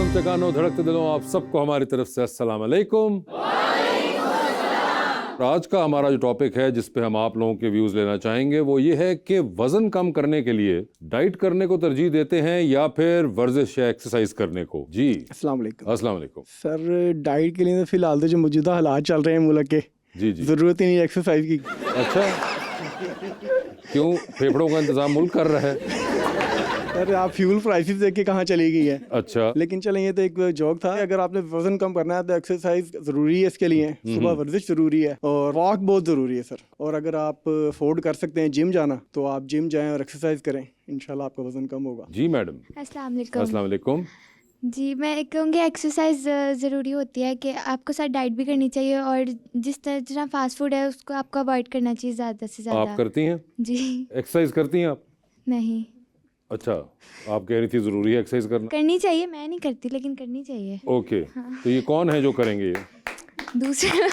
सुनते कानों धड़कते दिलों, आप सबको हमारी तरफ से अस्सलाम वालेकुम। आज का हमारा जो टॉपिक है जिस पे हम आप लोगों के व्यूज लेना चाहेंगे वो ये है कि वजन कम करने के लिए डाइट करने को तरजीह देते हैं या फिर वर्जिश या एक्सरसाइज करने को। जी अस्सलाम वालेकुम। अस्सलाम वालेकुम। सर डाइट के लिए तो फिलहाल तो जो मौजूदा हालात चल रहे हैं मुल्क के, जी जी, ज़रूरत ही नहीं है एक्सरसाइज की। अच्छा क्यों? फेफड़ों का इंतजाम मुल्क कर रहा है। सर आप फ्यूल प्राइसेस देख के कहाँ चली गई है। अच्छा लेकिन चलें, ये तो एक जोक था। अगर आपने वजन कम करना है तो एक्सरसाइज ज़रूरी है इसके लिए। सुबह वर्जिश ज़रूरी है और वॉक बहुत ज़रूरी है सर। और अगर आप अफोर्ड कर सकते हैं जिम जाना तो आप जिम जाएं और एक्सरसाइज करें, इंशाल्लाह आपका वजन कम होगा। जी मैडम। अस्सलाम वालेकुम। अस्सलाम वालेकुम। जी मैं कहूँगी एक्सरसाइज ज़रूरी होती है कि आपको साथ डाइट भी करनी चाहिए और जिस तरह फास्ट फूड है उसको आपको अवॉइड करना चाहिए ज़्यादा से ज़्यादा। आप करती हैं जी एक्सरसाइज? करती हैं आप? नहीं अच्छा, आप कह रही थी जरूरी है एक्सरसाइज करना। करनी चाहिए, मैं नहीं करती लेकिन करनी चाहिए। ओके तो ये कौन है जो करेंगे ये? दूसरे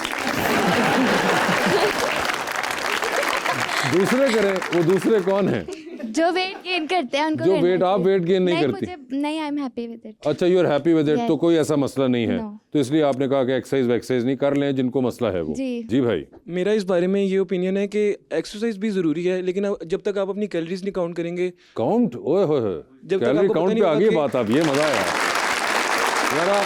दूसरे करें? वो दूसरे कौन है? जो वेट गेन करते हैं उनको जो करना वेट, आप चाहिए। वेट गेन नहीं करती? नहीं, I am happy with it. अच्छा, you are happy with it. Yes. तो कोई ऐसा मसला नहीं है No. तो इसलिए आपने कहा कि एक्सरसाइज वैक्सरसाइज नहीं कर लें जिनको मसला है वो। जी। जी भाई। मेरा इस बारे में ये ओपिनियन है कि एक्सरसाइज भी ज़रूरी है, लेकिन जब तक आप अपनी कैलोरीज नहीं काउंट करेंगे। काउंट? ओए होए, जब तक कैलोरी आपको पता काउंट नहीं पे आ होगा गई कि- बात। अब ये मजा आया, जरा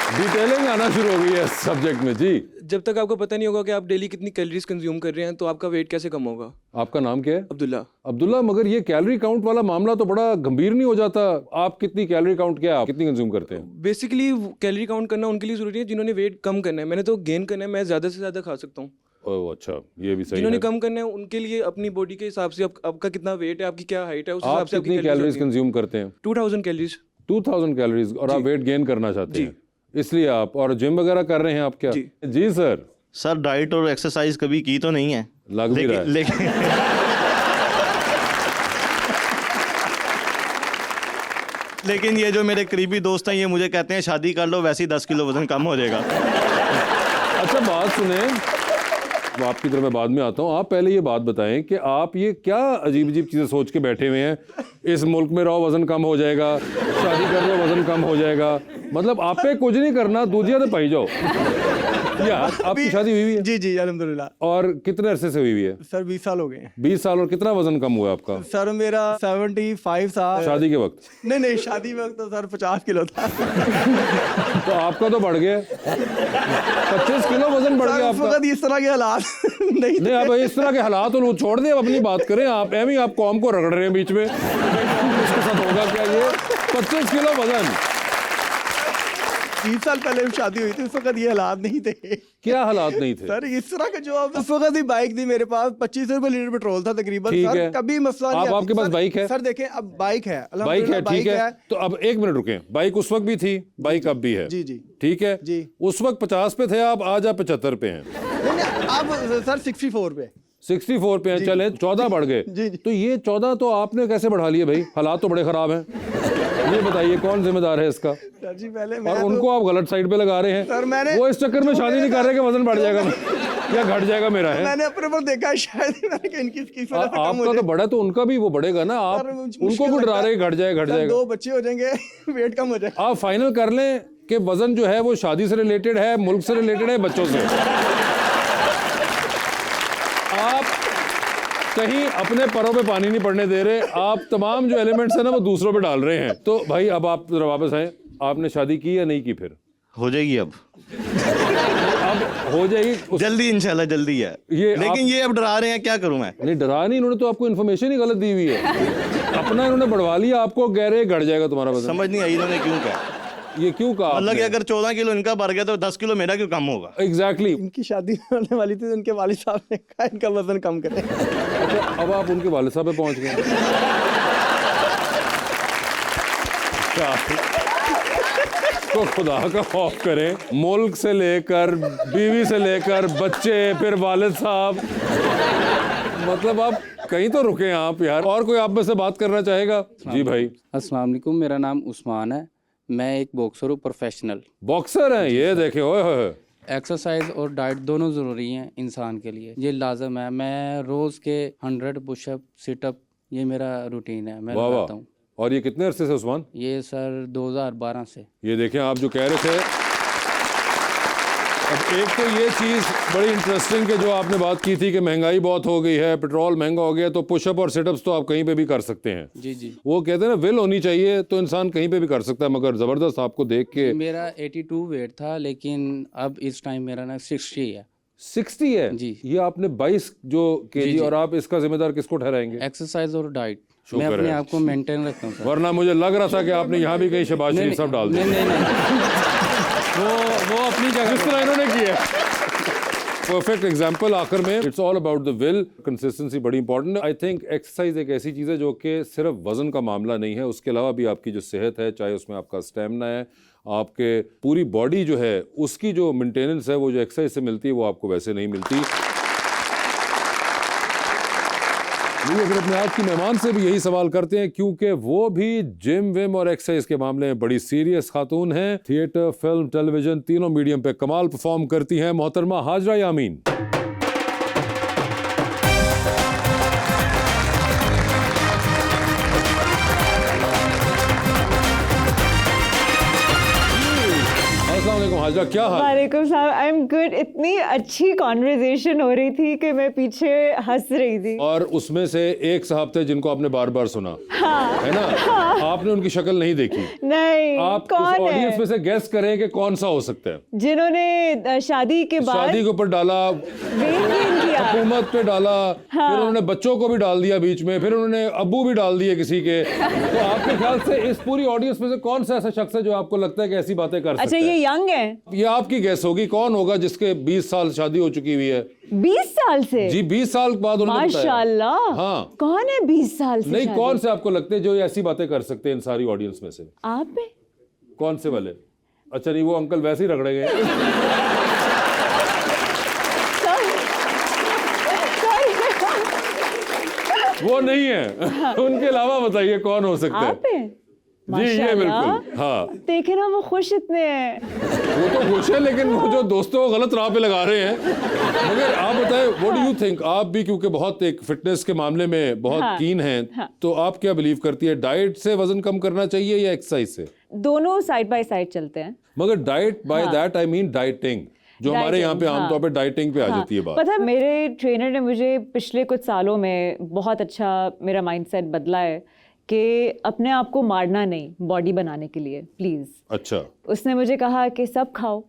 डिटेलिंग आना शुरू हो गई है इस सब्जेक्ट में। जी, जब तक आपको पता नहीं होगा कि आप डेली कितनी कैलोरीज कंज्यूम कर रहे हैं तो आपका वेट कैसे कम होगा। आपका नाम क्या है? अब्दुल्ला। अब्दुल्ला। मगर ये कैलोरी काउंट वाला मामला तो बड़ा गंभीर नहीं हो जाता? आप कितनी कैलोरी काउंट, क्या आप कितनी कंज्यूम करते हैं? बेसिकली कैलोरी काउंट करना उनके लिए ज़रूरी है जिन्होंने वेट कम करना है। मैंने तो गेन करना है, मैं ज़्यादा से ज़्यादा खा सकता हूँ। ओह अच्छा, ये भी सही जिन्होंने है। कम करना है उनके लिए अपनी बॉडी के हिसाब से आपका कितना वेट है, आपकी क्या हाइट है, उस आप हिसाब से कितनी कैलोरीज कंज्यूम करते हैं? 2000 कैलोरीज। 2000 कैलोरीज। और आप वेट गेन करना चाहते जी। हैं इसलिए आप, और जिम वगैरह कर रहे हैं आप क्या? जी। जी सर। सर डाइट और एक्सरसाइज कभी की तो नहीं है, लग भी रहा है। लेकिन लेकिन ये जो मेरे करीबी दोस्त हैं ये मुझे कहते हैं शादी कर लो वैसे ही 10 किलो वजन कम हो जाएगा। अच्छा बात सुने, तो आपकी तरफ मैं बाद में आता हूँ। आप पहले ये बात बताएं कि आप ये क्या अजीब अजीब चीज़ें सोच के बैठे हुए हैं। इस मुल्क में रहो वजन कम हो जाएगा, शादी कर लो वजन कम हो जाएगा। मतलब आप पे कुछ नहीं करना, दूधिया तो पाई जाओ। या आपकी शादी हुई है? जी जी अल्हम्दुलिल्लाह। और कितने अरसे से हुई है? सर 20 साल हो गए हैं। 20 साल। और कितना वजन कम हुआ आपका सर मेरा 75 था शादी के वक्त? नहीं शादी में वक्त तो सर 50 किलो था। तो आपका तो बढ़ गया, 25 किलो वजन बढ़ गया उस आपका। वक्त इस तरह के हालात नहीं नहीं, अब इस तरह के हालात तो छोड़ दें, अब अपनी बात करें। आप एम ही आप कौम को रगड़ रहे हैं बीच में। इसके साथ होगा क्या ये? 25 किलो वजन। 20 साल पहले शादी हुई थी, उस वक्त ये हालात नहीं थे। क्या हालात नहीं थे? सर इस तरह का जो उस वक्त ही बाइक थी मेरे पास, 25 रुपए लीटर पेट्रोल था तकरीबन। ठीक सर है। कभी मसला नहीं। आपके पास बाइक है? सर देखें अब बाइक है, बाइक है, अल्हम्दुलिल्लाह ठीक है। तो अब एक मिनट रुकें, बाइक उस वक्त भी थी, बाइक अब भी है। जी जी ठीक है जी। उस वक्त 50 पे थे आप, आज आप 75 पे हैं। नहीं, अब सर 64 पे 64 पे हैं। चले 14 बढ़ गए। जी, जी। तो ये 14 तो आपने कैसे बढ़ा लिए भाई? हालात तो बड़े खराब हैं। ये बताइए कौन जिम्मेदार है इसका? सर जी पहले और उनको आप गलत साइड पे लगा रहे हैं। सर मैंने वो इस चक्कर में शादी नहीं कर रहे कि वजन बढ़ जाएगा या घट जाएगा मेरा है। मैंने अपने पर देखा है, शायद मैंने कहा इनकी इसकी वजह से कम हो आपका तो जाए। बड़ा, तो उनका भी वो बढ़ेगा ना। आप सर, उनको मुश्किल भी डरा लगता रहे है। घट जाएगा घट सर, जाएगा। 2 बच्चे हो जाएंगे, वेट कम हो जाएगा। आप फाइनल कर लें कि वजन जो है वो शादी से रिलेटेड है, मुल्क से रिलेटेड है, बच्चों से। आप कहीं अपने परों पे पानी नहीं पड़ने दे रहे, आप तमाम जो एलिमेंट्स है ना वो दूसरों पे डाल रहे हैं। तो भाई अब आप जरा वापस आए, आपने शादी की या नहीं की? फिर हो जाएगी अब हो जाएगी जल्दी, इंशाल्लाह जल्दी है। ये लेकिन ये अब डरा रहे हैं, क्या करूं मैं? नहीं, डरा नहीं, इन्होंने तो आपको इन्फॉर्मेशन ही गलत दी हुई है। अपना इन्होंने बढ़वा लिया, आपको कह रहे घट जाएगा तुम्हारा वजन। समझ नहीं आई इन्होंने क्यों कहा। ये क्यों कहा मतलब कि आपने? अगर 14 किलो इनका बढ़ गया तो 10 किलो मेरा क्यों कम होगा? एग्जैक्टली। इनकी शादी होने वाली थी तो उनके वालिद साहब ने कहा इनका वजन कम करें। अच्छा, अब आप उनके वालिद साहब पे पहुंच गए। तो खुदा का खौफ करें, मुल्क से लेकर बीवी से लेकर बच्चे, फिर वालिद साहब, मतलब आप कहीं तो रुके आप यार। और कोई आप में से बात करना चाहेगा? जी भाई। अस्सलाम वालेकुम, मेरा नाम उस्मान है, मैं एक बॉक्सर हूँ, प्रोफेशनल बॉक्सर हैं? ये देखे, ओए होए। एक्सरसाइज और डाइट दोनों ज़रूरी हैं इंसान के लिए, ये लाजम है। मैं रोज़ के 100 पुशअप सिटअप ये मेरा रूटीन है, मैं वाह वाह, लगाता हूँ। और ये कितने अरसे से उस्मान? ये सर 2012 से। ये देखें आप जो कह रहे थे। अब एक तो ये चीज़ बड़ी इंटरेस्टिंग है जो आपने बात की थी कि महंगाई बहुत हो गई है, पेट्रोल महंगा हो गया, तो पुशअप और सिटअप्स तो आप कहीं पे भी कर सकते हैं। जी जी। वो कहते हैं ना विल होनी चाहिए तो इंसान कहीं पे भी कर सकता है, मगर ज़बरदस्त आपको देख के। मेरा 82 वेट था, लेकिन अब इस टाइम मेरा ना 60 है। 60 है जी। ये आपने 22 जो केजी, और आप इसका जिम्मेदार किसको ठहराएंगे? एक्सरसाइज और डाइट, शुक्र मैं अपने है। आप को मेंटेन रखता हूँ सर। वरना मुझे लग रहा था कि आपने यहाँ भी कहीं शहबाज शरीफ साहब डाल दिया। नहीं वो अपनी जगह जिस तरह इन्होंने किया। परफेक्ट एग्जाम्पल आखिर में, it's all about the will, consistency बड़ी इंपॉर्टेंट है। आई थिंक एक्सरसाइज एक ऐसी चीज़ है जो कि सिर्फ वजन का मामला नहीं है, उसके अलावा भी आपकी जो सेहत है, चाहे उसमें आपका स्टेमिना है, आपके पूरी बॉडी जो है उसकी जो मेंटेनेंस है, वो जो एक्सरसाइज से मिलती है वो आपको वैसे नहीं मिलती। नहीं, अगर अपने आज की मेहमान से भी यही सवाल करते हैं, क्योंकि वो भी जिम विम और एक्सरसाइज के मामले में बड़ी सीरियस खातून हैं। थिएटर, फिल्म, टेलीविजन तीनों मीडियम पे कमाल परफॉर्म करती हैं मोहतरमा हाजरा यामीन। अस्सलाम वालेकुम हाजरा, क्या हाल? वालेकुम सलाम, आई एम गुड। इतनी अच्छी कॉन्वर्जेशन हो रही थी कि मैं पीछे हंस रही थी। और उसमें से एक साहब थे जिनको आपने बार बार सुना, हाँ, है ना? हाँ, आपने उनकी शक्ल नहीं देखी। नहीं, आप कौन इस ऑडियंस में है से गेस करें कि कौन सा हो सकता है। जिन्होंने शादी के बाद शादी के ऊपर डाला, वेट गेन किया। हुकूमत पे डाला, हाँ। फिर उन्होंने बच्चों को भी डाल दिया बीच में, फिर उन्होंने अब्बू भी डाल दिए किसी के। तो आपके ख्याल से इस पूरी ऑडियंस में से कौन सा ऐसा शख्स है जो आपको लगता है कि ऐसी बातें कर सकता अच्छा, है? ये यंग है? ये आपकी गैस होगी, कौन होगा जिसके 20 साल शादी हो चुकी हुई है? 20 साल से? जी 20 साल बाद उन्होंने बताया। माशाल्लाह। हाँ। कौन है 20 साल से? नहीं, शादी? कौन से आपको लगते हैं जो ये ऐसी बातें कर सकते हैं इन सारी ऑडियंस में से? आप पे? कौन से वाले? अच्छा नहीं, वो अंकल वैसे ही रगड़े गए। वो नहीं है। उनके अलावा बताइए कौन हो सकता है? आप पे? जी ये बिल्कुल, हाँ। देखे ना, वो खुश इतने हैं। वो तो खुश है, लेकिन वो जो दोस्तों को गलत राह पे लगा रहे हैं। मगर आप बताएं, व्हाट डू यू थिंक? आप भी क्योंकि बहुत एक फिटनेस के मामले में बहुत हाँ, कीन हैं, हाँ। तो आप क्या बिलीव करती है, डाइट से वजन कम करना चाहिए या एक्सरसाइज से? दोनों साइड बाय साइड चलते हैं। मगर diet by that I mean dieting, जो हमारे यहाँ पे Dieting, आमतौर पे डाइटिंग पे आ हाँ, जाती है बात। पता है, मेरे ट्रेनर ने मुझे पिछले कुछ सालों में बहुत अच्छा मेरा माइंडसेट बदला है कि अपने आप को मारना नहीं बॉडी बनाने के लिए, प्लीज़। अच्छा। उसने मुझे कहा कि सब खाओ,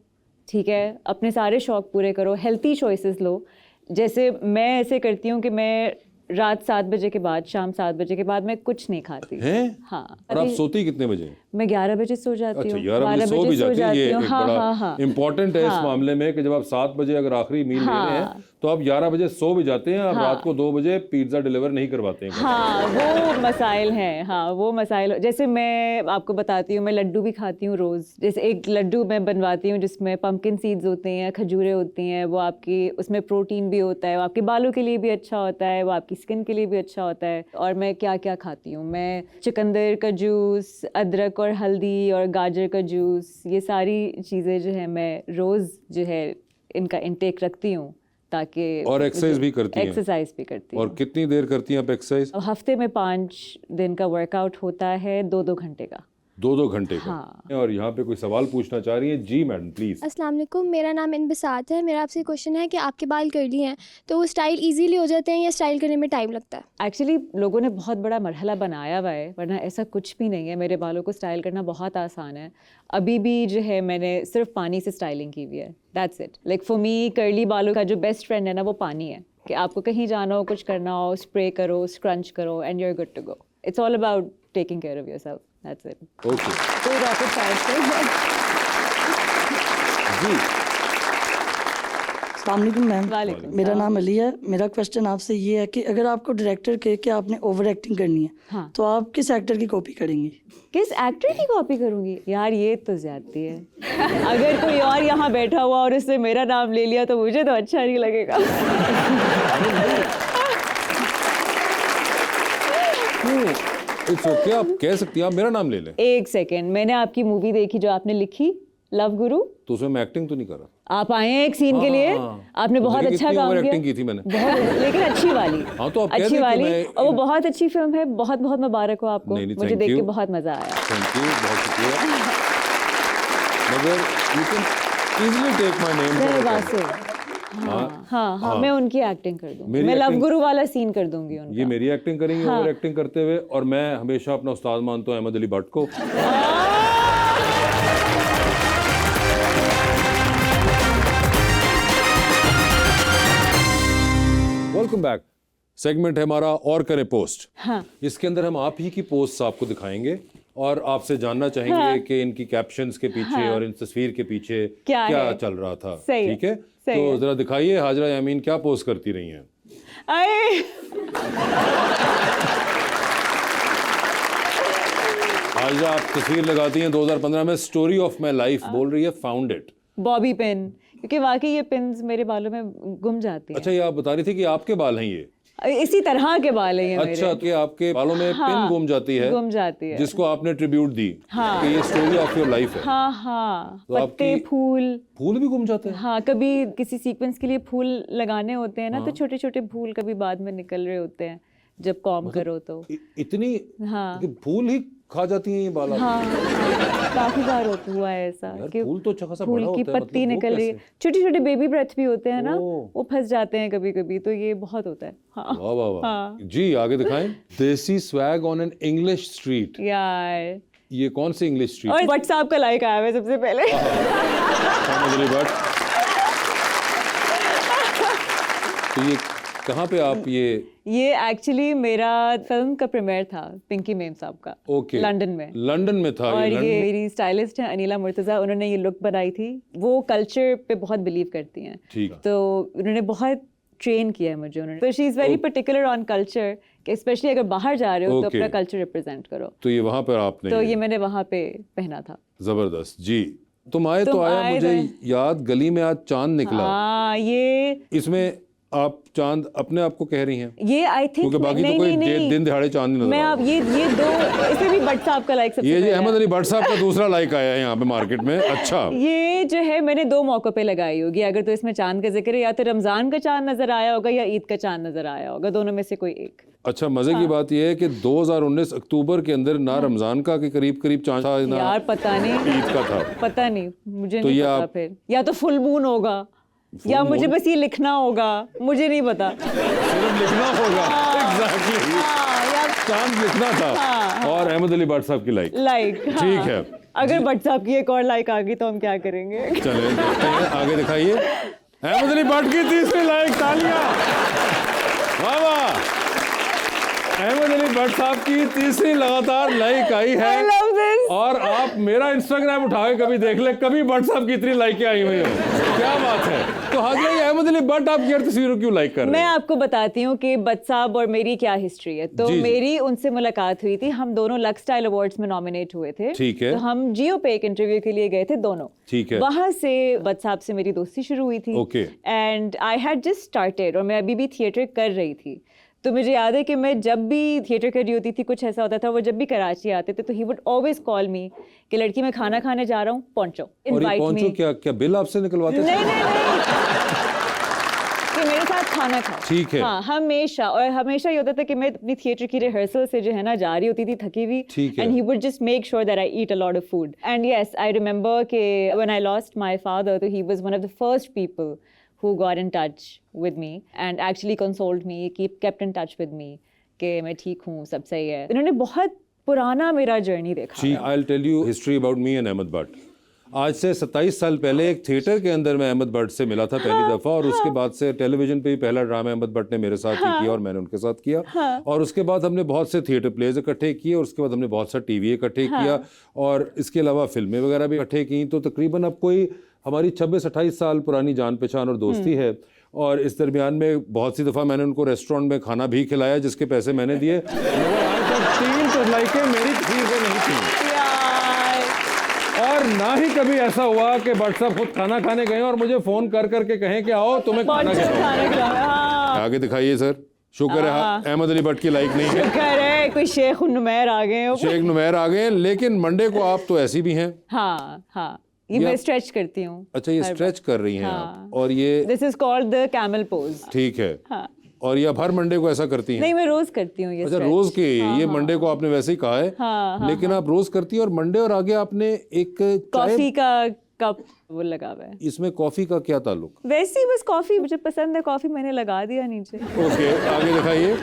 ठीक है, अपने सारे शौक पूरे करो, हेल्थी चॉइसेस लो। जैसे मैं ऐसे करती हूँ कि मैं रात 7 बजे के बाद, शाम 7 बजे के बाद मैं कुछ नहीं खाती। हैं? हाँ। और आप सोती कितने बजे? मैं 11 बजे सो जाती अच्छा हूँ। 11 बजे सो भी जाती है। ये एक हाँ, बड़ा हाँ, हाँ। इम्पोर्टेंट है इस हाँ। मामले में कि जब आप 7 बजे अगर आखिरी मील ले रहे हैं हाँ। तो आप 11 बजे सो भी जाते हैं, आप हाँ। रात को 2 बजे पिज्जा डिलीवर नहीं करवाते हैं। हाँ, वो मसाइल हैं। हाँ, वो मसाइल, जैसे मैं आपको बताती हूँ, मैं लड्डू भी खाती हूँ रोज़। जैसे एक लड्डू मैं बनवाती हूँ जिसमें पम्पकिन सीड्स होते हैं, खजूरें होती हैं, वो आपकी उसमें प्रोटीन भी होता है, वो आपके बालों के लिए भी अच्छा होता है, वो आपकी स्किन के लिए भी अच्छा होता है। और मैं क्या क्या खाती हूँ, मैं चुकंदर का जूस, अदरक और हल्दी और गाजर का जूस, ये सारी चीज़ें जो है मैं रोज़ जो है इनका इंटेक रखती हूँ, ताकि और एक्सरसाइज भी करती हैं? एक्सरसाइज भी करती हूँ। और कितनी देर करती हैं आप एक्सरसाइज? हफ्ते में 5 दिन का वर्कआउट होता है, 2-2 घंटे का। 2-2 घंटे का? हाँ। और यहाँ पे कोई सवाल पूछना चाह रही हैं? जी मैडम प्लीज। अस्सलाम वालेकुम, मेरा नाम इनबिसात है। मेरा आपसे क्वेश्चन है कि आपके बाल कर्ली हैं तो वो स्टाइल इजीली हो जाते हैं या स्टाइल करने में टाइम लगता है? एक्चुअली लोगों ने बहुत बड़ा मरहला बनाया हुआ है, वरना ऐसा कुछ भी नहीं है। मेरे बालों को स्टाइल करना बहुत आसान है। अभी भी जो है मैंने सिर्फ पानी से स्टाइलिंग की हुई है, that's it. Like for me curly बालों का जो बेस्ट फ्रेंड है ना, वो पानी है। कि आपको कहीं जाना हो, कुछ करना हो, स्प्रे करो, स्क्रंच करो and you are good to go. It's all about taking care of yourself, that's it. Okay कोई रॉकेट साइंस जी। अस्सलाम वालेकुम मैम। वालेकुम मेरा नाम अली है। मेरा क्वेश्चन आपसे ये है कि अगर आपको डायरेक्टर कहे कि आपने ओवर एक्टिंग करनी है, हाँ। तो आप किस एक्टर की कॉपी करेंगी? किस एक्टर की कॉपी करूंगी? यार ये तो ज्यादती है। अगर कोई और यहाँ बैठा हुआ और उसने मेरा नाम ले लिया तो मुझे तो अच्छा नहीं लगेगा। इट्स ओके, आप कह सकती हैं, आप मेरा नाम ले लें। एक सेकेंड, मैंने आपकी मूवी देखी जो आपने लिखी, लव गुरु। तो उसमें मैं एक्टिंग तो नहीं कर रहा। आप आए हैं एक सीन के लिए, आपने बहुत अच्छा काम किया, एक्टिंग की थी मैंने बहुत, लेकिन अच्छी वाली। हाँ, तो आप कह अच्छी दें कि वाली, मैं- और वो बहुत अच्छी फिल्म है, बहुत बहुत मुबारक हो आपको। नहीं, नहीं, मुझे thank देख के you. बहुत मजा आया। थैंक यू, बहुत शुक्रिया। मगर you can easily take my name Jay Vasu. हाँ, मैं उनकी एक्टिंग कर दूंगी, मेरी मैं लव acting- गुरु वाला सीन कर दूंगी उनका। ये मेरी एक्टिंग करेंगे और एक्टिंग करते हुए, और मैं हमेशा अपना उस्ताद मानता हूँ अहमद अली भट्ट को। Welcome back. सेगमेंट है हमारा और करें पोस्ट। हाँ। इसके अंदर हम आप ही की पोस्ट आपको दिखाएंगे और आपसे जानना चाहेंगे कि इनकी कैप्शंस के पीछे और इन तस्वीर के पीछे क्या है? चल रहा था। सही है, ठीक है, सही तो है। जरा दिखाइए हाजरा यामीन क्या पोस्ट करती रही हैं। आए हाजरा आप तस्वीर लगाती हैं 2015 में, स्टोरी ऑफ माई लाइफ बोल रही है, फाउंड इट। बॉबी पिन, क्योंकि वाकई ये पिन्स मेरे बालों में गुम जाती हैं। अच्छा, ये आप बता रही थी कि आपके बाल हैं ये? इसी तरह के बाल हैं ये मेरे। अच्छा, कि आपके बालों में पिन गुम जाती है, गुम जाती है, जिसको आपने ट्रिब्यूट दी कि ये स्टोरी ऑफ योर लाइफ है। हाँ, तो पत्ते, आपकी- फूल भी गुम जाते हैं? हाँ, कभी किसी सीक्वेंस के लिए फूल लगाने होते हैं ना, तो छोटे छोटे फूल कभी बाद में निकल रहे होते हैं जब कॉम करो तो। इतनी हाँ, कि फूल ही खा जाती हैं ये बाल आपके? हाँ, काफी बार हुआ है ऐसा यार, कि फूल तो अच्छा खासा फूल बड़ा की होता है, पत्ती मतलब वो निकल रही है, कैसे? छोटे छोटे बेबी ब्रेथ भी होते हैं ना, ओह। वो फंस जाते हैं कभी कभी, तो ये बहुत होता है। हाँ वाह वाह वाह। हाँ। जी आगे दिखाएं। देसी swag on an English street. यार, ये कौन सी इंग्लिश स्ट्रीट? और व्हाट्सएप का लाइक आया है सबसे पहले। अहमद अली भट्ट। तो ये कहाँ पे आप ये एक्चुअली मेरा फिल्म का प्रीमियर था पिंकी मेम साहब का, ओके लंदन में। लंदन में था और ये? ये मेरी स्टाइलिस्ट है अनिला मुर्तज़ा, उन्होंने ये लुक बनाई थी। वो कल्चर पे बहुत बिलीव करती हैं, ठीक। तो उन्होंने बहुत ट्रेन किया है मुझे उन्होंने। तो she is very particular on culture, कि स्पेशली अगर बाहर जा रहे हो तो Okay. अपना कल्चर रिप्रेजेंट करो। तो ये वहाँ पर आपने तो ये मैंने वहाँ पे पहना था। जबरदस्त। जी तुम आए तो तुम आया आए मुझे तो- याद, गली में आज चांद निकला। हाँ, ये इसमें आप चांद अपने आप को कह रही हैं? ये आई थिंक क्योंकि बाकी तो कोई दिन दिहाड़े चांद नहीं नजर मैं आ अब रहा। ये दो, इसमें भी भट्ट साहब का लाइक सबसे ये जी पहले अहमद है। अली भट्ट साहब का दूसरा लाइक आया है यहाँ पे मार्केट में। अच्छा, ये जो है मैंने 2 मौकों पे लगाई होगी। अगर तो इसमें चांद का जिक्र है, या तो रमजान का चांद नजर आया होगा या ईद का चांद नजर आया होगा, दोनों में से कोई एक। अच्छा, मजे की बात यह है कि 2019 अक्टूबर के अंदर ना रमजान का के करीब करीब चांद था, ना यार पता नहीं, ईद का था। पता नहीं, मुझे तो नहीं ये पता। आप- फिर या तो फुल मून होगा, या मुझे बस ये लिखना होगा, मुझे नहीं पता। सिर्फ लिखना होगा। एग्जैक्टली, या चांद लिखना था। और अहमद अली भट्ट साहब की लाइक। लाइक। ठीक है। अगर भट्ट साहब की एक और लाइक आ गई तो हम क्या करेंगे? चलें देखते हैं, आगे दिखाइए। अहमद अली भट्ट की तीसरी लाइक, तालियां। वाह वाह। अहमद अली भट्ट साहब की तीसरी लगातार लाइक आई है। I love this. और आप मेरा इंस्टाग्राम उठाए कभी देख ले, कभी भट्ट साहब की इतनी लाइकें आई हुई हो, क्या बात है। तो हाजरा ये अहमद अली भट्ट आप की तस्वीरों क्यों लाइक कर रहे मैं हैं? आपको बताती हूँ कि भट्ट साहब और मेरी क्या हिस्ट्री है। तो जी, जी। मेरी उनसे मुलाकात हुई थी, हम दोनों लक्स स्टाइल अवार्ड्स में नॉमिनेट हुए थे। ठीक है। तो हम जियो पे एक इंटरव्यू के लिए गए थे दोनों। ठीक है। वहां से भट्ट साहब से मेरी दोस्ती शुरू हुई थी। Okay. And I had just started, और मैं अभी भी थिएटर कर रही थी। तो मुझे याद है कि मैं जब भी थिएटर कर रही होती थी, कुछ ऐसा होता था, वो जब भी कराची आते थे तो ही वुड ऑलवेज कॉल मी कि लड़की मैं खाना खाने जा रहा हूँ, पहुंचो, और ये इनवाइट पहुंचो मी। क्या क्या बिल आपसे निकलवाते थे? नहीं कि मेरे साथ खाना खाओ। ठीक है। हाँ, हमेशा। और हमेशा ये होता था कि मैं अपनी थिएटर की रिहर्सल से जो है ना जा रही होती थी थकी हुई, ठीक है। And he would just make sure that I eat a lot of food. And yes, I remember कि when I lost my father, तो he was one of the first people who got in touch with me and actually consoled me, kept in touch with me कि मैं ठीक हूँ, सब सही है। इन्होंने बहुत पुराना मेरा जर्नी देखा जी, है। I will tell you history about me and Ahmed Bhatt. आज से 27 साल पहले एक थिएटर के अंदर मैं अहमद भट्ट से मिला था पहली दफ़ा, और उसके बाद से टेलीविजन पे भी पहला ड्रामा अहमद भट्ट ने मेरे साथ ही किया और मैंने उनके साथ किया। और उसके बाद हमने बहुत से थिएटर प्लेज इकट्ठे किए, और उसके बाद हमने बहुत सा टीवी इकट्ठे किया, और इसके अलावा फिल्में वगैरह भी इकट्ठे की। तो तकरीबन अब कोई हमारी 26-28 साल पुरानी जान पहचान और दोस्ती है। और इस दरमियान में बहुत सी दफ़ा मैंने उनको रेस्टोरेंट में खाना भी खिलाया जिसके पैसे मैंने दिए। मगर आज तक 3 लाइकें मेरी तस्वीर पे नहीं थी, यार, और ना ही कभी ऐसा हुआ कि भट्ट साहब खुद खाना खाने गए और मुझे फोन कर करके कहें कि आओ तुम्हें खाना पहुंचो खिलाओ। खाना खिलाओ। हाँ। आगे दिखाइए सर। शुक्र है अहमद अली भट्ट की लाइक नहीं है। शुक्र है कोई शेख नुमैर आ गए हो। शेख नुमैर आ गए हैं, लेकिन मंडे को आप तो ऐसी भी हैं। हाँ हाँ, ये मैं स्ट्रेच करती हूँ। अच्छा, ये स्ट्रेच कर रही हैं आप, और ये this is called the camel pose. ठीक है। हाँ। और ये आप हर मंडे को ऐसा करती हैं? नहीं, मैं रोज करती हूँ ये। अच्छा, रोज के? ये मंडे को आपने वैसे ही कहा है। लेकिन आप रोज करती हैं, और मंडे और आगे आपने एक कॉफी का कप वो लगा हुआ है। इसमें कॉफी का क्या ताल्लुक? वैसे ही बस कॉफी मुझे पसंद है, कॉफी मैंने लगा दिया नीचे। ओके, आगे दिखाइए।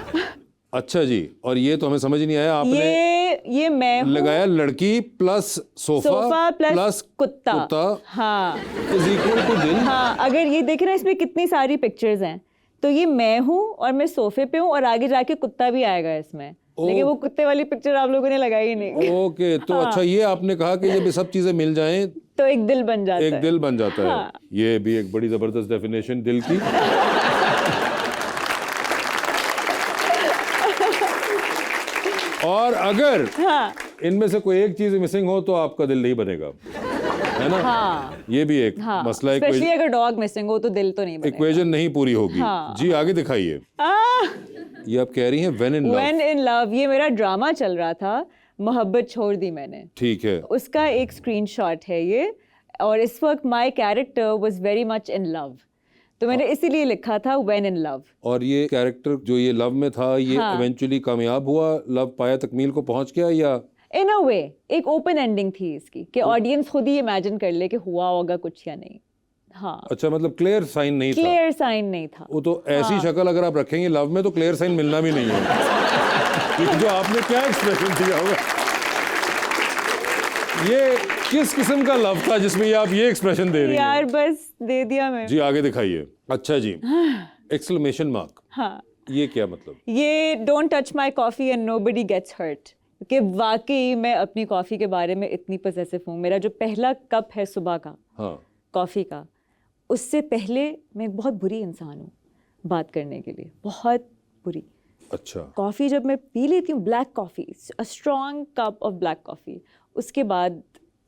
अच्छा जी, और ये तो हमें समझ नहीं आया, आपने ये मैं हूँ, लगाया लड़की प्लस सोफा प्लस कुत्ता। हाँ, इज इक्वल टू दिल। हाँ, अगर ये देखे ना, इसमें कितनी सारी पिक्चर्स हैं, तो ये मैं हूँ और मैं सोफे पे हूँ, और आगे जाके कुत्ता भी आएगा इसमें, लेकिन वो कुत्ते वाली पिक्चर आप लोगों ने लगाई ही नहीं। ओके, तो अच्छा, ये आपने कहा कि जब ये सब चीजें मिल जाएं तो एक दिल बन जाता है। एक दिल बन जाता है। ये भी एक बड़ी जबरदस्त डेफिनेशन दिल की। और अगर इनमें से कोई एक चीज मिसिंग हो तो आपका दिल नहीं बनेगा, है ना? हाँ, ये भी एक मसला है। स्पेशली अगर डॉग मिसिंग हो तो दिल तो नहीं बनेगा। इक्वेशन नहीं पूरी होगी। जी, आगे दिखाइए। ये आप कह रही हैं when in love. When in love, ये मेरा ड्रामा चल रहा था, मोहब्बत छोड़ दी मैंने। ठीक है। उसका एक स्क्रीनशॉट है ये, और इस वक्त my character was very much in love, तो मैंने इसीलिए लिखा था व्हेन इन लव। और ये कैरेक्टर जो ये लव में था, ये इवेंचुअली कामयाब हुआ, लव पाया, तकमील को पहुंच गया, या इन अ वे एक ओपन एंडिंग थी इसकी, कि ऑडियंस खुद ही इमेजिन कर ले कि हुआ होगा कुछ या नहीं। हाँ। अच्छा, मतलब क्लियर साइन नहीं था? क्लियर साइन नहीं था। वो तो ऐसी शक्ल अगर आप रखेंगे लव में तो क्लियर साइन मिलना भी नहीं है। जो आपने क्या एक्सप्रेशन दिया होगा, ये किस किस्म का लव था जिसमें आप ये एक्सप्रेशन दे रही हैं? यार बस दे दिया मैं। जी, आगे दिखाइए। अच्छा जी, एक्सक्लेमेशन मार्क। हाँ, ये क्या मतलब? ये don't touch my coffee and nobody gets hurt, कि वाकई मैं अपनी कॉफी के बारे में इतनी पजेसिव हूँ। मेरा जो पहला कप है सुबह का कॉफी का, उससे पहले मैं बहुत बुरी इंसान हूँ बात करने के लिए, बहुत बुरी। अच्छा। कॉफ़ी जब मैं पी लेती हूँ, black coffee, a strong cup of black coffee, उसके बाद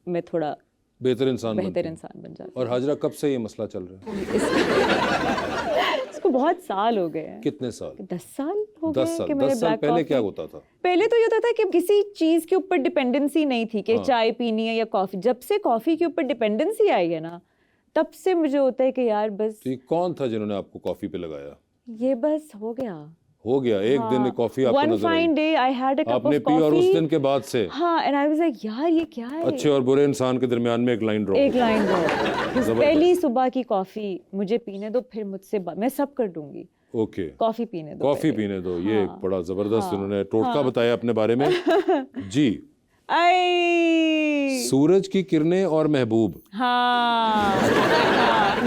मैं थोड़ा बेहतर इंसान बन जाती हूँ। और हाजरा, कब से ये मसला चल रहा है? इसको बहुत साल हो गए हैं। कितने साल? 10 साल हो गए। 10 साल। 10 साल पहले क्या होता था? पहले तो ये होता था कि किसी चीज के ऊपर डिपेंडेंसी नहीं थी कि चाय पीनी है या कॉफी। जब से कॉफी के ऊपर डिपेंडेंसी आई है ना, तब से मुझे होता है कि यार बस। तो कौन था जिन्होंने आपको कॉफी पे लगाया? ये बस हो गया एक दिन कॉफी आपको नजर आई। One fine day I had a cup आपने of पी, और उस coffee। दिन के बाद से and I was like, यार ये क्या है? अच्छे और बुरे इंसान के दरमियान में एक लाइन ड्रॉ। पहली सुबह की कॉफी मुझे पीने दो, फिर मुझसे मैं सब कर दूंगी। ओके, कॉफी पीने दो, कॉफी पीने दो। ये एक बड़ा जबरदस्त उन्होंने टोटका बताया अपने बारे में। जी, सूरज की किरणें और महबूब।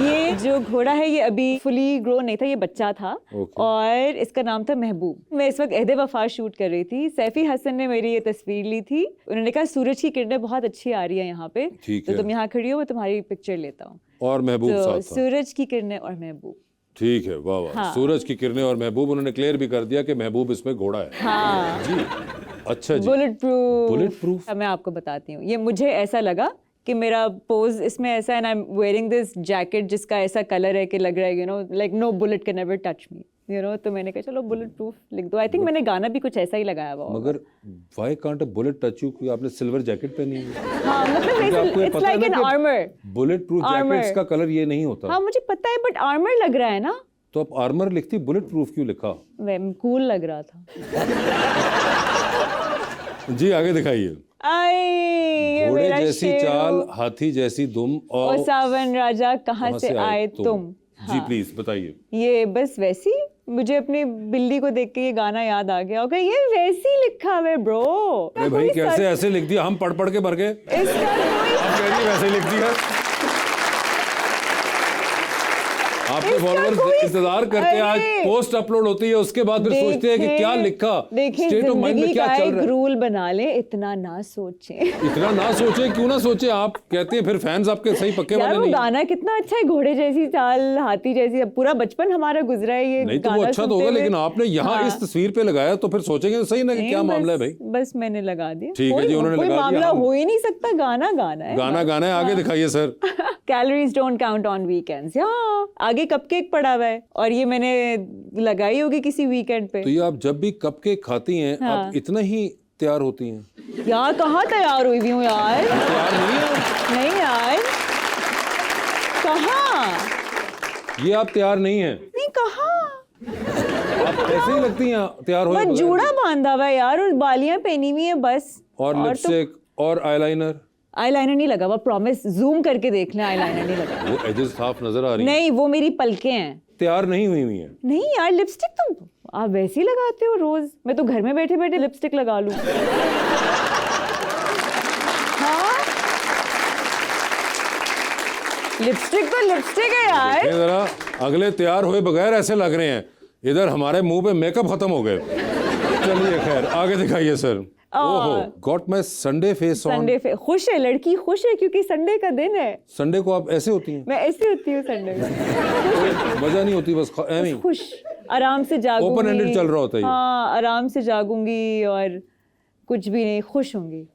ये जो घोड़ा है ये अभी फुली ग्रो नहीं था, ये बच्चा था। और इसका नाम था महबूब। मैं इस वक्त अहदे वफा शूट कर रही थी, सैफी हसन ने मेरी ये तस्वीर ली थी। उन्होंने कहा सूरज की किरणें बहुत अच्छी आ रही है यहाँ पे, तो तुम यहाँ खड़ी हो, मैं तुम्हारी पिक्चर लेता हूँ। और महबूब साथ था। सूरज की किरणें और महबूब। ठीक है, वाह वाह। सूरज की किरणें और महबूब, उन्होंने क्लियर भी कर दिया कि महबूब इसमें घोड़ा है। जी, अच्छा जी। Bullet proof. मैं आपको बताती हूँ, ये मुझे ऐसा लगा कि मेरा पोज इसमें ऐसा है, I am wearing this jacket जिसका ऐसा कलर है कि लग रहा है you know like no bullet can ever touch me, you know. तो मैंने कहा चलो बुलेट प्रूफ लिख दो। आई थिंक मैंने गाना भी कुछ ऐसा ही लगाया हुआ। मगर why can't a bullet touch you? आपने सिल्वर जैकेट पहनी है। हाँ, मतलब it's like an armour. Bullet proof jackets का कलर ये नहीं होता। हाँ, मुझे पता है, बट आर्मर लग रहा है ना। तो आप आर्मर लिखती, बुलेट प्रूफ क्यों लिखा? कूल लग रहा था। जी, आगे दिखाइए। घोड़े जैसी चाल, हाथी जैसी दुम, और सावन राजा कहाँ से आए तुम। जी, प्लीज बताइए। ये बस वैसी, मुझे अपनी बिल्ली को देख के ये गाना याद आ गया होगा। ये वैसी लिखा हुआ है ब्रो। अरे भाई, कैसे ऐसे लिख दिया? हम पढ़ पढ़ के मर गए। आप कह रही वैसे लिख दिया। आपके फॉलोअर्स इंतजार करते हैं, आज पोस्ट अपलोड होती है, उसके बाद फिर सोचते हैं कि क्या लिखा, स्टेट ऑफ माइंड में क्या चल रहा है। रूल बना ले, इतना ना सोचें। इतना ना सोचे, क्यों ना सोचे? आप कहते हैं फिर फैंस आपके सही पक्के वाले नहीं। गाना कितना अच्छा है, घोड़े जैसी चाल, हाथी जैसी, पूरा बचपन हमारा गुजरा है ये। नहीं तो वो अच्छा तो होगा, लेकिन आपने यहाँ इस तस्वीर पे लगाया तो फिर सोचेंगे सही ना कि क्या मामला है भाई। बस मैंने लगा दिया। ठीक है जी, उन्होंने लगा दिया। मामला हो ही नहीं सकता, गाना गाना है। गाना है। आगे दिखाइए sir. Calories don't count on weekends. आगे कपकेक पड़ा हुआ है, और ये मैंने लगाई होगी किसी वीकेंड पे। तो ये आप जब भी कपकेक खाती हैं, आप इतना ही तैयार होती हैं? यार कहाँ तैयार हुई भी हूँ यार। तैयार नहीं है? नहीं यार। कहाँ? ये आप तैयार नहीं हैं, नहीं, कहाँ? आप ऐसे ही लगती हैं तैयार हो बस जूड़ा बांधा हुआ है यार, और बालियां पहनी हुई है बस। और लिपस्टिक और आईलाइनर। आईलाइनर नहीं लगा हुआ, प्रॉमिस, जूम करके देख लें, आईलाइनर नहीं लगा। वो एजेस साफ नजर आ रही हैं। नहीं, वो मेरी पलकें हैं। तैयार नहीं हुई हुई हैं। नहीं यार, लिपस्टिक तो आप वैसे ही लगाते हो रोज, मैं तो घर में बैठे बैठे लिपस्टिक लगा लूं। हाँ, लिपस्टिक तो लिपस्टिक है यार। ये जरा अगले तैयार हुए बगैर ऐसे लग रहे हैं, इधर हमारे मुंह पे मेकअप खत्म हो गए। चलिए खैर आगे दिखाइए सर। ओहो, got my Sunday face on. Sunday पे खुश है लड़की, खुश है क्योंकि संडे का दिन है। संडे को आप ऐसे होती हैं? मैं ऐसी होती हूँ संडे को। वजह नहीं होती, बस ऐਵੇਂ ही। खुश, आराम से जागूंगी। ओपन एंडेड चल रहा होता है ये। हाँ, आराम से जागूंगी और कुछ भी नहीं, खुश होंगी।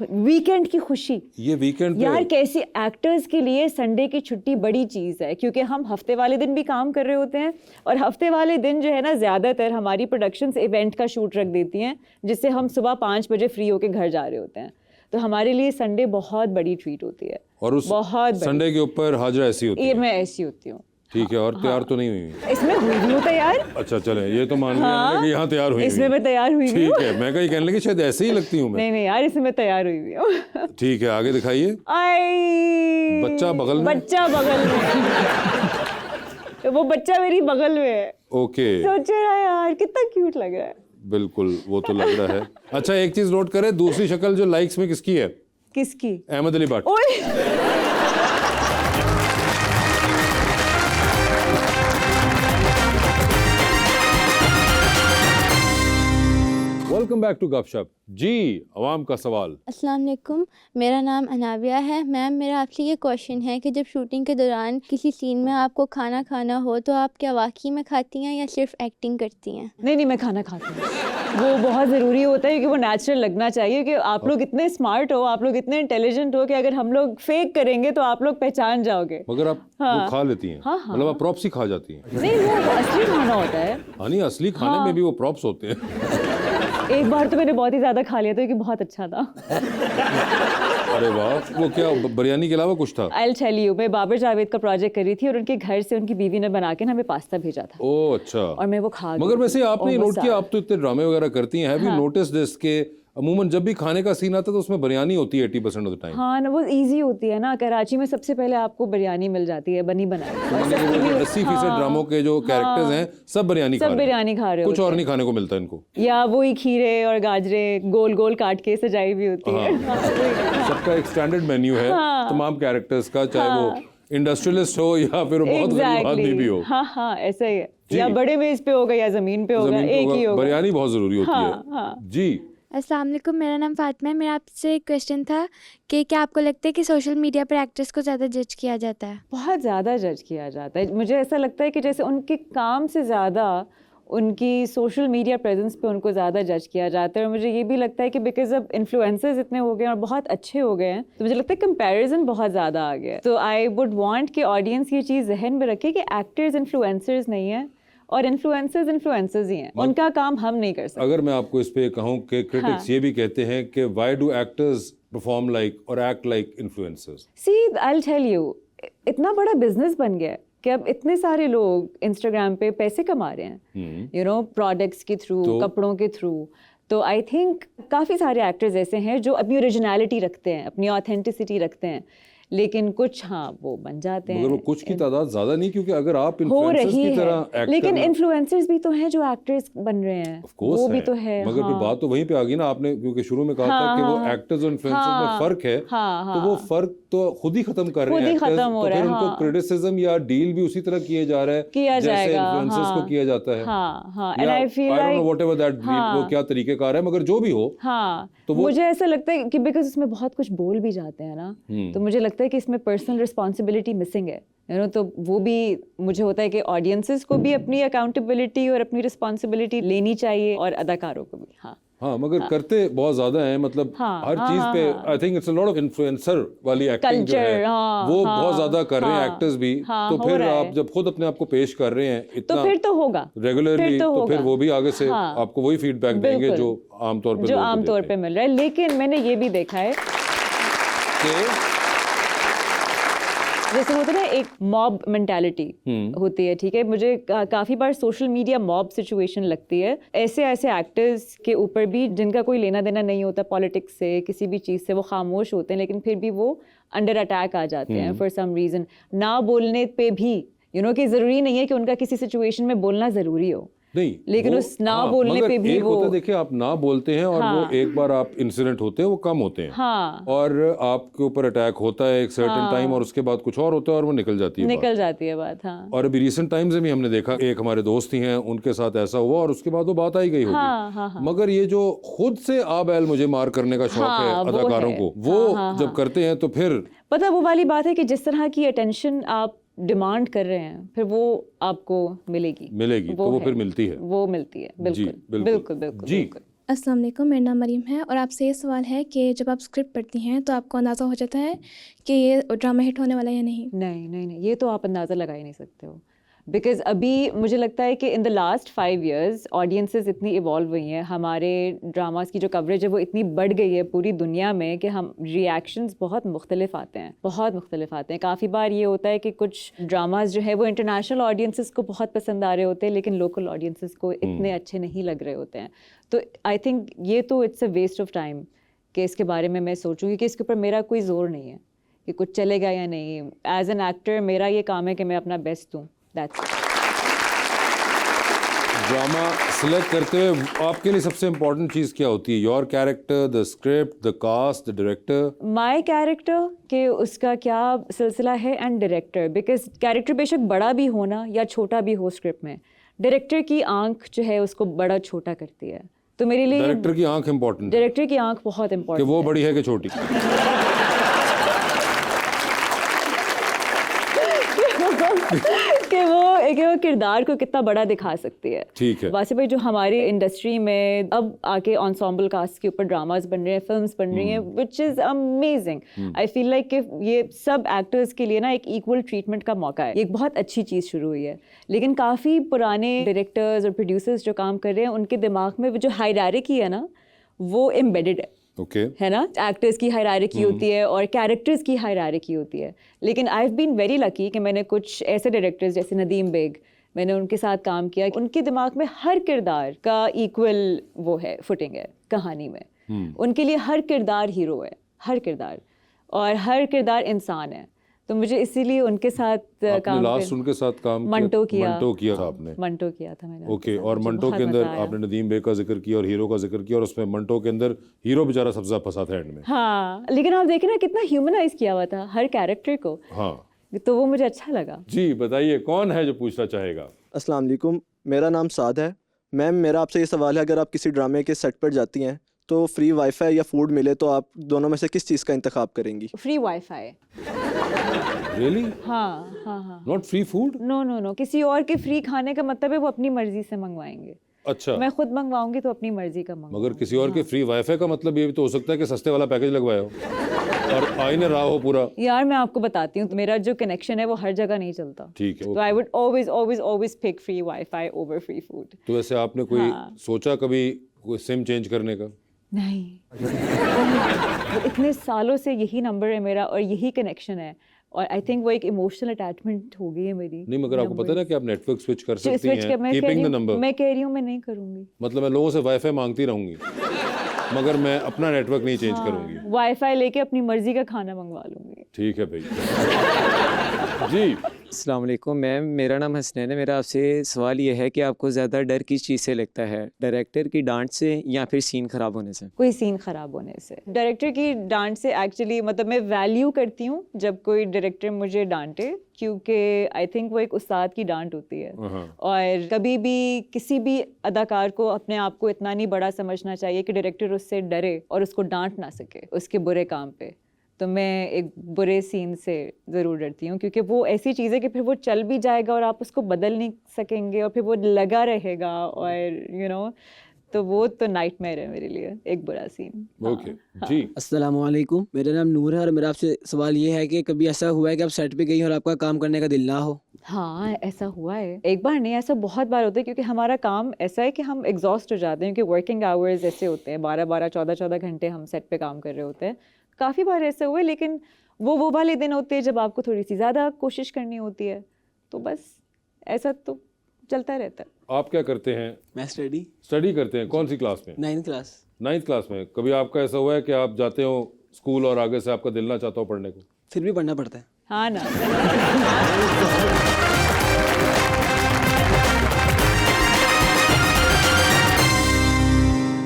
वीकेंड की खुशी। ये वीकेंड पे यार कैसी एक्टर्स के लिए संडे की छुट्टी बड़ी चीज़ है, क्योंकि हम हफ्ते वाले दिन भी काम कर रहे होते हैं, और हफ्ते वाले दिन जो है ना, ज़्यादातर हमारी प्रोडक्शंस इवेंट का शूट रख देती हैं, जिससे हम सुबह 5 बजे फ्री होके घर जा रहे होते हैं। तो हमारे लिए संडे बहुत बड़ी ट्रीट होती है। और उस बहुत संडे के ऊपर हाजरा ऐसी होती ये है। मैं ऐसी होती हूँ। ठीक है, और तैयार तो नहीं हुई? इसमें हुई भी हूँ तैयार। अच्छा चले, ये तो मान लिया मैंने कि यहाँ तैयार हुई। इसमें मैं तैयार हुई भी हूँ। ठीक है, मैं कहीं कहने लगी शायद ऐसे ही लगती हूँ मैं। नहीं यार, इसमें मैं तैयार हुई भी हूँ। ठीक है, आगे दिखाइए। आई, बच्चा बगल में? बच्चा बगल में। वो बच्चा मेरी बगल में है। ओके, सोचे ना यार, कितना क्यूट लग रहा है। बिल्कुल, वो तो लग रहा है। अच्छा, एक चीज नोट करें, दूसरी शक्ल जो लाइक्स में किसकी है? किसकी? अहमद अली भट्ट। ओए, वेलकम बैक टू गपशप। जी, अवाम का सवाल। अस्सलाम वालेकुम, मेरा नाम अनाविया है। मैम, मेरा आपसे ये क्वेश्चन है कि जब शूटिंग के दौरान किसी सीन में आपको खाना खाना हो तो आप क्या वाकई में खाती हैं या सिर्फ एक्टिंग करती हैं? नहीं, मैं खाना खाती हूँ। वो बहुत ज़रूरी होता है, क्योंकि वो नेचुरल लगना चाहिए। कि आप लोग इतने स्मार्ट हो, आप लोग इतने इंटेलिजेंट हो, कि अगर हम लोग फेक करेंगे तो आप लोग पहचान जाओगे। मगर आप वो खा लेती हैं? हाँ। मतलब आप प्रॉप्स ही खा जाती हैं? नहीं, वो असली खाना होता है। हाँ, नहीं, असली खाने में भी वो प्रॉप्स होते हैं। एक बार तो मैंने बहुत ही ज़्यादा खा लिया था, क्योंकि बहुत अच्छा था। अरे वाह, वो क्या बिरयानी के अलावा कुछ था? I'll tell you, मैं बाबर जावेद का प्रोजेक्ट कर रही थी, और उनके घर से उनकी बीवी ने बना के ना हमें पास्ता भेजा था। ओह अच्छा। और मैं वो खा गई। मगर वैसे आपने और वो नोट किया, आप तो इतने ड्रामे वगैरह करती हैं, हैव यू नोटिस्ड दिस के अमूमन जब भी खाने का सीन आता है तो उसमें बिरयानी होती है 80% ऑफ द टाइम? हाँ ना, वो इजी होती है ना। कराची में सबसे पहले आपको बिरयानी मिल जाती है, बनी बनाई। 80% ड्रामों के जो कैरेक्टर्स हैं सब बिरयानी खा सब रहे हैं। बिरयानी खा रहे कुछ होते और नहीं खाने को मिलता इनको? या वही खीरे और गाजरे गोल गोल काट के सजाई भी होती है। सबका एक स्टैंडर्ड मेन्यू है तमाम कैरेक्टर्स का, चाहे वो इंडस्ट्रियलिस्ट हो या फिर बहुत गरीब आदमी भी हो। हाँ, ऐसा ही है। या बड़े मेज पे होगा या जमीन पे होगा, एक ही होगा। बिरयानी बहुत जरूरी होती है। जी, अस्सलाम वालेकुम, मेरा नाम फातिमा है। मेरा आपसे एक क्वेश्चन था कि क्या आपको लगता है कि सोशल मीडिया पर एक्टर्स को ज़्यादा जज किया जाता है? बहुत ज़्यादा जज किया जाता है। मुझे ऐसा लगता है कि जैसे उनके काम से ज़्यादा उनकी सोशल मीडिया प्रेजेंस पे उनको ज़्यादा जज किया जाता है। और मुझे ये भी लगता है कि बिकॉज अब इन्फ्लुएंसर्स इतने हो गए हैं और बहुत अच्छे हो गए हैं, तो मुझे लगता है कंपैरिजन बहुत ज़्यादा आ गया है। तो आई वुड वांट कि ऑडियंस ये चीज़ जहन में रखे कि एक्टर्स इन्फ्लुएंसर्स नहीं है, और इन्फ्लुएंसर्स ही हैं। उनका काम हम नहीं कर सकते। अगर मैं आपको इस पे कहूँ कि क्रिटिक्स ये भी कहते हैं कि why do actors perform like और act like influencers? See, I will tell you, इतना बड़ा बिजनेस बन गया है कि अब इतने सारे लोग इंस्टाग्राम पे पैसे कमा रहे हैं, यू नो, प्रोडक्ट्स के थ्रू, कपड़ों के थ्रू। तो आई थिंक काफ़ी सारे एक्टर्स ऐसे हैं जो अपनी ओरिजिनलिटी रखते हैं, अपनी ऑथेंटिसिटी रखते हैं, लेकिन कुछ वो बन जाते हैं। मगर वो कुछ की तादाद ज्यादा नहीं, क्योंकि अगर आप हो इन्फ्लुएंसर्स रही की तरह है, एक्ट लेकिन करना, इन्फ्लुएंसर्स भी तो हैं जो एक्टर्स बन रहे हैं, वो भी तो है। मगर फिर बात तो वहीं पे आ गई ना, आपने क्योंकि शुरू में कहा था कि वो एक्टर्स और इन्फ्लुएंसर्स में फर्क है, तो वो फर्क तो खुद ही खत्म कर रहे हैं एक्टर्स, तो फिर उनको क्रिटिसिज्म या डील भी उसी तरह किया जा रहा है जैसे इन्फ्लुएंसर्स को किया जाता है। And I feel like whatever that वो क्या तरीकेकार है, मगर जो भी हो, तो मुझे ऐसा लगता है कि बिकॉज इसमें बहुत कुछ बोल भी जाते हैं ना, तो मुझे लगता है कि इसमें पर्सनल रिस्पॉन्सिबिलिटी मिसिंग है, यू नो। तो वो भी मुझे होता है कि ऑडियंसेस को भी अपनी अकाउंटेबिलिटी और अपनी रिस्पॉन्सिबिलिटी लेनी चाहिए, और अदाकारों को भी। मगर करते बहुत ज्यादा हैं, मतलब हर चीज पे I think it's a lot of influencer वाली एक्टिंग जो है वो बहुत ज्यादा कर रहे हैं एक्टर्स भी। तो फिर आप जब खुद अपने आप को पेश कर रहे हैं इतना, तो फिर तो होगा रेगुलरली, तो फिर वो भी आगे से आपको वही फीडबैक देंगे जो आमतौर पे मिल रहा है। लेकिन मैंने ये भी देखा है जैसे होता है ना एक मॉब मेंटालिटी होती है, ठीक है, मुझे काफ़ी बार सोशल मीडिया मॉब सिचुएशन लगती है। ऐसे ऐसे एक्टर्स के ऊपर भी जिनका कोई लेना देना नहीं होता पॉलिटिक्स से, किसी भी चीज़ से, वो खामोश होते हैं लेकिन फिर भी वो अंडर अटैक आ जाते हैं फॉर सम रीज़न। ना बोलने पे भी कि ज़रूरी नहीं है कि उनका किसी सिचुएशन में बोलना ज़रूरी हो, नहीं, लेकिन उस ना बोलने पे भी एक वो होता है, देखिए आप ना बोलते हैं और वो एक बार आप इंसिडेंट होते हैं वो कम होते हैं, और आपके ऊपर अटैक होता है एक सर्टेन टाइम और उसके बाद कुछ और होता है और वो निकल जाती है बात। और अभी रिसेंट टाइम्स में भी हमने देखा, एक हमारे दोस्त ही हैं, उनके साथ ऐसा हुआ और उसके बाद वो बात आई गई होगी। मगर ये जो खुद से आ बैल मुझे मार करने का शौक है अदाकारों को, वो जब करते हैं तो फिर पता वो वाली बात है कि जिस तरह की अटेंशन आप डिमांड कर रहे हैं फिर वो आपको मिलेगी तो वो फिर मिलती है, बिल्कुल बिल्कुल जी। अस्सलाम वालेकुम, मेरा नाम मरीम है और आपसे ये सवाल है कि जब आप स्क्रिप्ट पढ़ती हैं तो आपको अंदाज़ा हो जाता है कि ये ड्रामा हिट होने वाला है या नहीं? नहीं, ये तो आप अंदाज़ा लगा ही नहीं सकते हो, बिकॉज अभी मुझे लगता है कि in the last 5 years audiences इतनी इवॉल्व हुई हैं, हमारे ड्रामास की जो कवरेज है वो इतनी बढ़ गई है पूरी दुनिया में कि हम रिएक्शंस बहुत मुख्तलिफ आते हैं। काफ़ी बार ये होता है कि कुछ ड्रामास जो है वो इंटरनेशनल ऑडियंसेस को बहुत पसंद आ रहे होते हैं लेकिन लोकल ऑडियंसेस को इतने अच्छे नहीं लग रहे होते हैं। तो आई थिंक ये तो it's a waste of time कि इसके बारे में मैं सोचूंगी कि इसके ऊपर मेरा कोई जोर नहीं है कि कुछ चलेगा या नहीं। एज एन एक्टर मेरा ये काम है कि मैं अपना बेस्ट दूँ। ड्रामा सिलेक्ट करते हुए आपके लिए सबसे इम्पोर्टेंट चीज़ क्या होती है? Your character, the script, the cast, the director? My character के उसका क्या सिलसिला है एंड डायरेक्टर, बिकॉज कैरेक्टर बेशक बड़ा भी हो ना या छोटा भी हो स्क्रिप्ट में, डायरेक्टर की आंख जो है उसको बड़ा छोटा करती है। तो मेरे लिए डायरेक्टर की आंख इम्पोर्टेंट, डायरेक्टर की आंख बहुत इम्पोर्टेंट कि वो बड़ी है कि छोटी। कि वो किरदार को कितना बड़ा दिखा सकती है। ठीक है वासी भाई, जो हमारी इंडस्ट्री में अब आके एंसेम्बल कास्ट के ऊपर ड्रामास बन रहे हैं, फिल्म्स बन रही हैं, which is amazing. I feel like कि ये सब एक्टर्स के लिए ना एक इक्वल ट्रीटमेंट का मौका है। एक बहुत अच्छी चीज़ शुरू हुई है, लेकिन काफ़ी पुराने डायरेक्टर्स और प्रोड्यूसर्स जो काम कर रहे हैं उनके दिमाग में जो हायरार्की है ना वो एम्बेडेड है। है ना, एक्टर्स की हायरार्की होती है और कैरेक्टर्स की हायरार्की होती है। लेकिन I have been very lucky कि मैंने कुछ ऐसे डायरेक्टर्स जैसे नदीम बेग, मैंने उनके साथ काम किया। उनके दिमाग में हर किरदार का इक्वल वो है, फुटिंग है कहानी में। उनके लिए हर किरदार हीरो है, हर किरदार, और हर किरदार इंसान है। तो मुझे इसीलिए उनके साथ काम लास्ट उनके साथ काम मंटो किया था आपने? मंटो किया था मैंने। ओके, और मंटो के अंदर आपने नदीम बेग का जिक्र किया और हीरो का जिक्र किया, और उसमें मंटो के अंदर हीरो बेचारा सबसे ज्यादा फंसा था एंड में। हाँ, लेकिन आप देखें ना कितना ह्यूमनाइज किया हुआ था हर कैरेक्टर को। हाँ, तो वो मुझे अच्छा लगा। जी बताइए, कौन है जो पूछना चाहेगा? अस्सलाम वालेकुम, मेरा नाम साद है। मैम, मेरा आपसे ये सवाल है, अगर आप किसी ड्रामे के सेट पर जाती हैं तो फ्री वाईफाई या फूड मिले तो आप दोनों में से किस चीज़ का इंतखाब करेंगी? Free wifi. Really? हाँ। Not free food? नो, किसी और के फ्री खाने का मतलब है वो अपनी मर्जी से मंगवाएंगे। अच्छा, मैं खुद मंगवाऊंगी तो अपनी मर्जी का मंगवाऊंगी। मगर किसी और के फ्री वाईफाई का मतलब ये भी तो हो सकता है कि सस्ते वाला पैकेज लगवाया हो और आ ही ना रहा हो पूरा। यार मैं आपको बताती हूँ, मेरा जो कनेक्शन है वो हर जगह नहीं चलता। ठीक है, तो I would always pick free wifi over free food. तो वैसे आपने कोई सोचा कभी कोई सिम चेंज करने का? नहीं। इतने सालों से यही नंबर है मेरा और यही कनेक्शन है, और आई थिंक वो एक इमोशनल अटैचमेंट हो गई है मेरी। नहीं, मगर आपको पता है ना कि आप नेटवर्क स्विच कर सकती हैं, कीपिंग द नंबर। मैं कह रही हूँ मैं नहीं करूँगी। मतलब मैं लोगों से वाईफाई मांगती रहूंगी मगर मैं अपना नेटवर्क नहीं चेंज करूंगी। वाईफाई लेके अपनी मर्जी का खाना मंगवा लूंगी। ठीक है भाई। जी अस्सलाम वालेकुम मैम, मेरा नाम हसनैन है। मेरा आपसे सवाल ये है कि आपको ज़्यादा डर किस चीज़ से लगता है, डायरेक्टर की डांट से या फिर सीन ख़राब होने से? कोई सीन ख़राब होने से। डायरेक्टर की डांट से एक्चुअली मतलब मैं वैल्यू करती हूँ जब कोई डायरेक्टर मुझे डांटे, क्योंकि आई थिंक वो एक उस्ताद की डांट होती है। और कभी भी किसी भी अदाकार को अपने आप को इतना नहीं बड़ा समझना चाहिए कि डायरेक्टर उससे डरे और उसको डांट ना सके उसके बुरे काम पे। तो मैं एक बुरे सीन से ज़रूर डरती हूँ, क्योंकि वो ऐसी चीज़ है कि फिर वो चल भी जाएगा और आप उसको बदल नहीं सकेंगे और फिर वो लगा रहेगा, और तो वो तो नाइटमेयर है मेरे लिए, एक बुरा सीन। ओके जी। अस्सलाम वालेकुम, मेरा नाम नूर है और मेरा आपसे सवाल ये है कि कभी ऐसा हुआ है कि आप सेट पे गई और आपका काम करने का दिल ना हो? हाँ, ऐसा हुआ है। एक बार नहीं, ऐसा बहुत बार होता है, क्योंकि हमारा काम ऐसा है कि हम एग्जॉस्ट हो जाते हैं, क्योंकि वर्किंग आवर्स ऐसे होते हैं, 12-12, 14-14 घंटे हम सेट पे काम कर रहे होते हैं। काफ़ी बार ऐसा हुआ है, लेकिन वो वाले दिन होते हैं जब आपको थोड़ी सी ज़्यादा कोशिश करनी होती है, तो बस ऐसा तो चलता रहता है। आप क्या करते हैं? मैं स्टडी करते हैं। कौन सी क्लास में? 9th class. 9th क्लास में। कभी आपका ऐसा हुआ है कि आप जाते हो स्कूल और आगे से आपका दिल ना चाहता हो पढ़ने को? फिर भी पढ़ना पड़ता है। हाँ ना।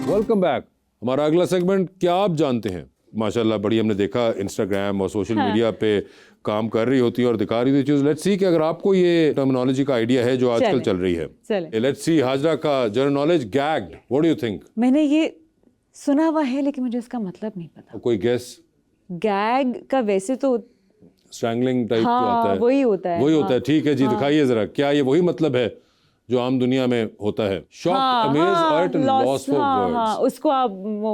Welcome back. हमारा अगला सेगमेंट, क्या आप जानते हैं? माशाल्लाह बड़ी हमने देखा इंस्टाग्राम और सोशल मीडिया पे काम कर रही होती है और दिखा रही होती है। लेट्स सी कि अगर आपको ये टर्मिनोलॉजी का आइडिया है जो आजकल चल रही है। लेट्स सी हाजरा का general knowledge gagged, what do you think? मैंने ये सुना हुआ है लेकिन मुझे इसका मतलब नहीं पता। कोई गेस? गैग का वैसे तो स्ट्रैंगलिंग टाइप हाँ, जो आता है वही होता है। वही हाँ, होता है। ठीक है जी, हाँ, दिखाइए जरा, क्या ये वही मतलब है जो आम दुनिया में होता है? Shock, amaze, awed and loss for words. उसको आप वो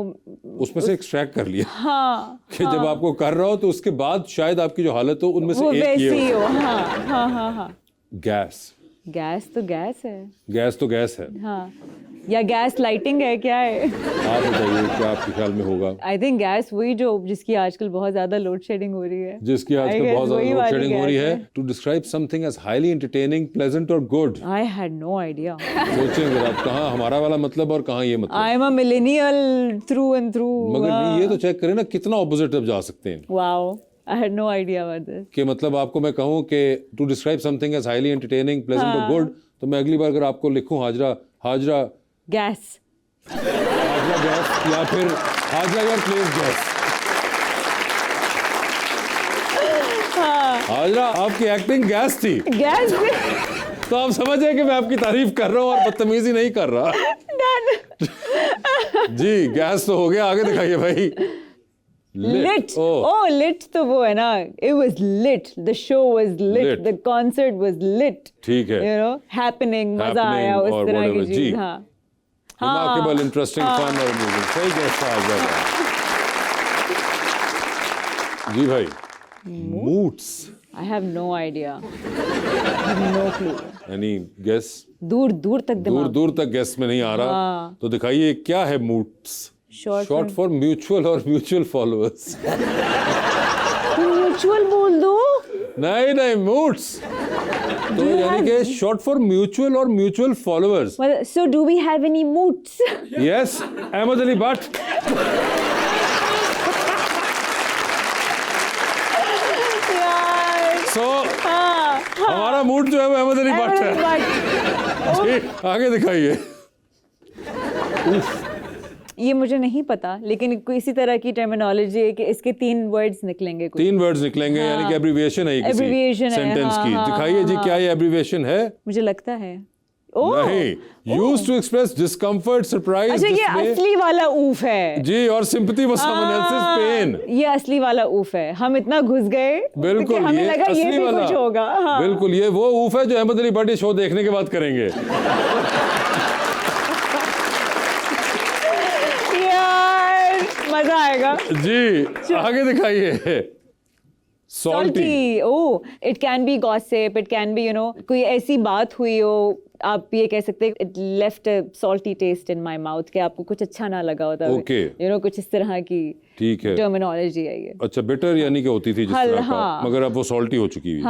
उसमें से एक्सट्रैक्ट कर लिया कि हाँ, जब आपको कर रहा हो तो उसके बाद शायद आपकी जो हालत हो उनमें से वो एक ये वैसी हो। हो। हाँ। गैस। गैस तो गैस है। गैस तो गैस है। हाँ, या गैस लाइटिंग है, क्या है? आप बताइए क्या आपके ख्याल में होगा? आई थिंक गैस वही जो जिसकी आजकल बहुत ज्यादा लोड शेडिंग हो रही है। जिसकी आजकल बहुत ज्यादा लोड शेडिंग हो रही है। To describe something as highly entertaining, pleasant और good. I had no idea. सोचें अगर आप, कहाँ हमारा वाला मतलब और कहाँ ये मतलब। I am a millennial through and through. मगर ये तो चेक करें ना कितना ऑपोजिट अब जा सकते हैं। Wow, I had no idea about this. कि मतलब आपको मैं कहूँ कि to describe something as highly entertaining, pleasant और गुड, तो मैं अगली बार अगर आपको लिखूं हाजरा गैस, हाजरा गैस या फिर hazard a your place guess. Hazard a आपकी एक्टिंग गैस थी। गैस तो आप समझे कि मैं आपकी तारीफ कर रहा हूँ और बदतमीजी नहीं कर रहा। जी गैस तो हो गया, आगे दिखाइए भाई। Lit. Oh, lit तो वो है ना, it was lit, the show was lit, the concert was lit. ठीक है, you know, happening, मजा आया उस तरह की चीज। हाँ, remarkable, interesting, fun और amusing। सही गैस था आपका। जी भाई, moods। I have no idea, I have no clue। Any guess? दूर तक गैस में नहीं आ रहा, तो दिखाइए क्या है moods? शॉर्ट फॉर म्यूचुअल और म्यूचुअल फॉलोअर्स। म्यूचुअल बोल दो। नहीं मूड्स तो यानी कि शॉर्ट फॉर म्यूचुअल और mutual followers. So do we have any moods? Yes, Ahmad Ali Bhatt. So हमारा मूड जो है वो अहमद अली भट्ट है। जी आगे दिखाइए। ये मुझे नहीं पता, लेकिन कोई इसी तरह की टर्मिनोलॉजी है कि इसके 3 वर्ड्स निकलेंगे। 3 वर्ड्स निकलेंगे, यानी कि एब्रिविएशन है किसी सेंटेंस की। दिखाइए जी क्या ये एब्रिविएशन है? मुझे लगता है नहीं, used to express discomfort, surprise, अच्छा ये असली वाला ऊफ है जी, और sympathy for someone else's pain। ये असली वाला ऊफ है। हम इतना घुस गए बिल्कुल, कि हमें लगा ये भी कुछ होगा। बिल्कुल, ये वो ऊफ है जो अहमद अली भट्ट शो देखने के बाद करेंगे। यार मजा आएगा जी। आगे दिखाइए। Salty, oh, it can be gossip, it can be, you know, कोई ऐसी बात हुई हो, आप ये कह सकते हैं it left a salty taste in my mouth, कि आपको कुछ अच्छा ना लगा होता है। Okay. You know, कुछ इस तरह की ठीक है टर्मिनोलॉजी है ये। अच्छा, बिटर यानी कि होती थी जिस तरह का, मगर अब वो सॉल्टी हो चुकी है।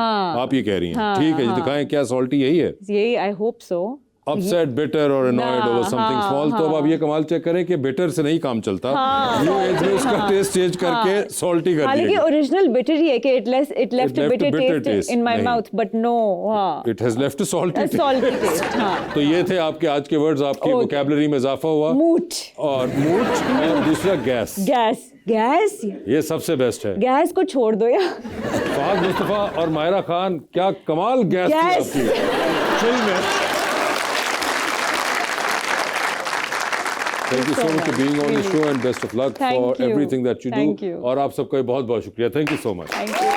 आप ये कह रही हैं। ठीक है जी, दिखाएं क्या सॉल्टी यही है? यही, I hope so. Upset, bitter और अनॉयड ओवर समथिंग स्मॉल। तो अब आप ये कमाल चेक करें कि बिटर से नहीं काम चलता। न्यू एज में उसका टेस्ट चेंज करके सॉल्टी कर दिया। हालांकि ओरिजिनल बिटर ही है कि it left a bitter taste in my mouth, but no, it has left a salty taste. तो ये थे आपके आज के वर्ड्स, आपकी वोकैबुलरी में इजाफा हुआ। मूट और दूसरा गैस। गैस ये सबसे बेस्ट है। गैस को छोड़ दो यार। फहद मुस्तफा और मायरा खान, क्या कमाल गैस थी आपकी फिल्म में। Thank you so much for being on the show and best of luck for everything that you do. और आप सबका बहुत बहुत शुक्रिया। Thank you so much. Thank you.